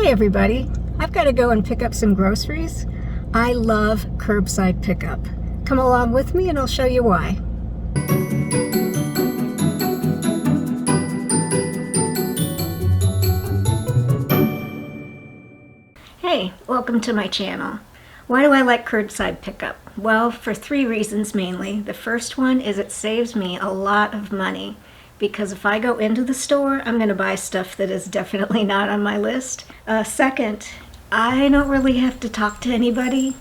Hi everybody, I've got to go and pick up some groceries. I love curbside pickup. Come along with me and I'll show you why. Hey, welcome to my channel. Why do I like curbside pickup? Well, for 3 reasons mainly. The first one is it saves me a lot of money, because if I go into the store, I'm going to buy stuff that is definitely not on my list. Second, I don't really have to talk to anybody.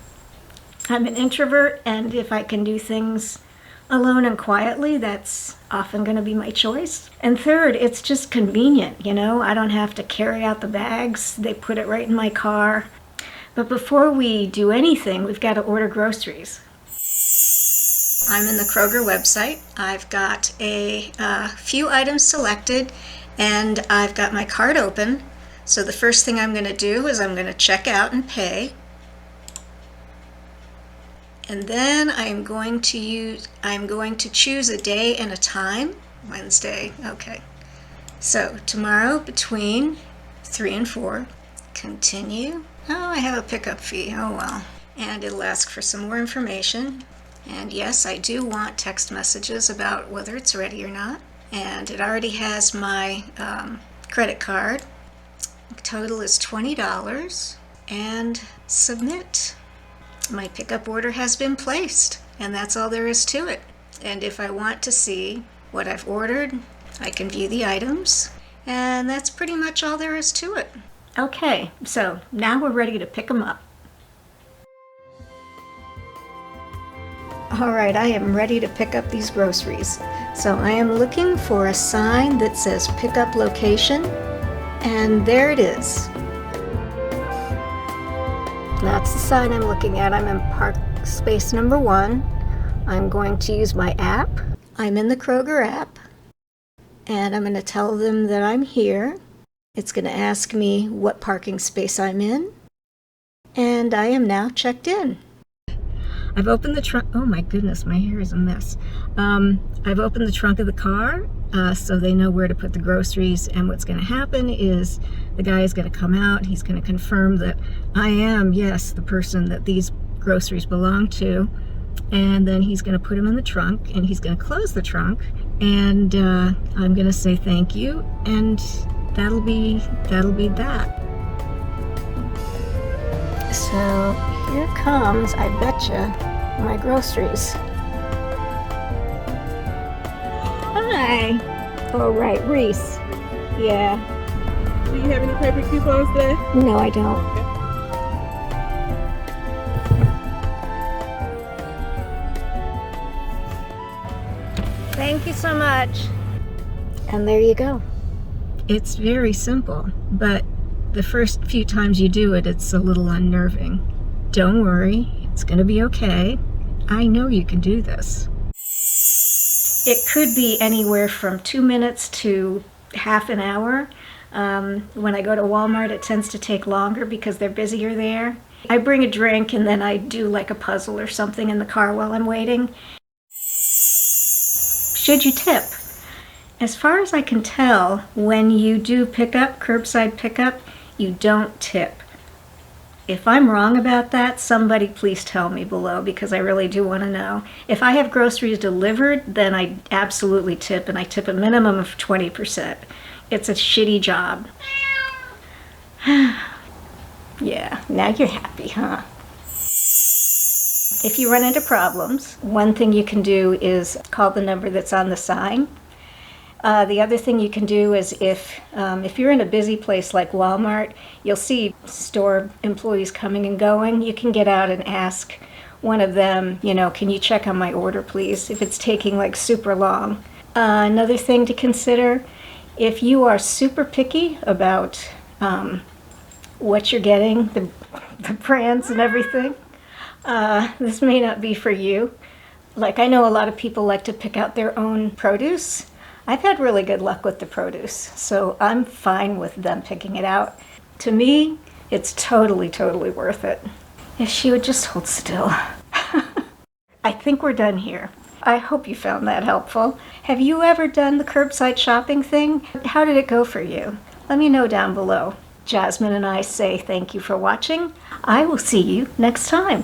I'm an introvert, and if I can do things alone and quietly, that's often going to be my choice. And third, it's just convenient, you know? I don't have to carry out the bags. They put it right in my car. But before we do anything, we've got to order groceries. I'm in the Kroger website. I've got a few items selected, and I've got my cart open. So the first thing I'm going to do is I'm going to check out and pay. And then I'm going to choose a day and a time. Wednesday, okay. So tomorrow between 3 and 4. Continue. Oh, I have a pickup fee. Oh well. And it'll ask for some more information. And yes, I do want text messages about whether it's ready or not. And it already has my credit card. Total is $20. And submit. My pickup order has been placed. And that's all there is to it. And if I want to see what I've ordered, I can view the items. And that's pretty much all there is to it. Okay, so now we're ready to pick them up. All right, I am ready to pick up these groceries. So I am looking for a sign that says pickup location, and there it is. That's the sign I'm looking at. I'm in park space number 1. I'm going to use my app. I'm in the Kroger app, and I'm going to tell them that I'm here. It's going to ask me what parking space I'm in, and I am now checked in. I've opened the trunk. Oh my goodness, my hair is a mess. I've opened the trunk of the car so they know where to put the groceries, and what's going to happen is the guy is going to come out. He's going to confirm that I am, yes, the person that these groceries belong to, and then he's going to put them in the trunk, and he's going to close the trunk, and I'm going to say thank you, and that'll be that. So here comes, I betcha, my groceries. Hi. Oh, right, Reese. Yeah. Do you have any paper coupons today? No, I don't. Okay. Thank you so much. And there you go. It's very simple, but the first few times you do it, it's a little unnerving. Don't worry, it's going to be okay. I know you can do this. It could be anywhere from 2 minutes to half an hour. When I go to Walmart, it tends to take longer because they're busier there. I bring a drink and then I do like a puzzle or something in the car while I'm waiting. Should you tip? As far as I can tell, when you do pickup, curbside pickup, you don't tip. If I'm wrong about that, somebody please tell me below, because I really do want to know. If I have groceries delivered, then I absolutely tip, and I tip a minimum of 20%. It's a shitty job. Yeah, now you're happy, huh? If you run into problems, one thing you can do is call the number that's on the sign. The other thing you can do is if you're in a busy place like Walmart, you'll see store employees coming and going. You can get out and ask one of them, you know, can you check on my order, please, if it's taking like super long. Another thing to consider, if you are super picky about what you're getting, the brands and everything, this may not be for you. Like, I know a lot of people like to pick out their own produce. I've had really good luck with the produce, so I'm fine with them picking it out. To me, it's totally, totally worth it. If she would just hold still. I think we're done here. I hope you found that helpful. Have you ever done the curbside shopping thing? How did it go for you? Let me know down below. Jasmine and I say thank you for watching. I will see you next time.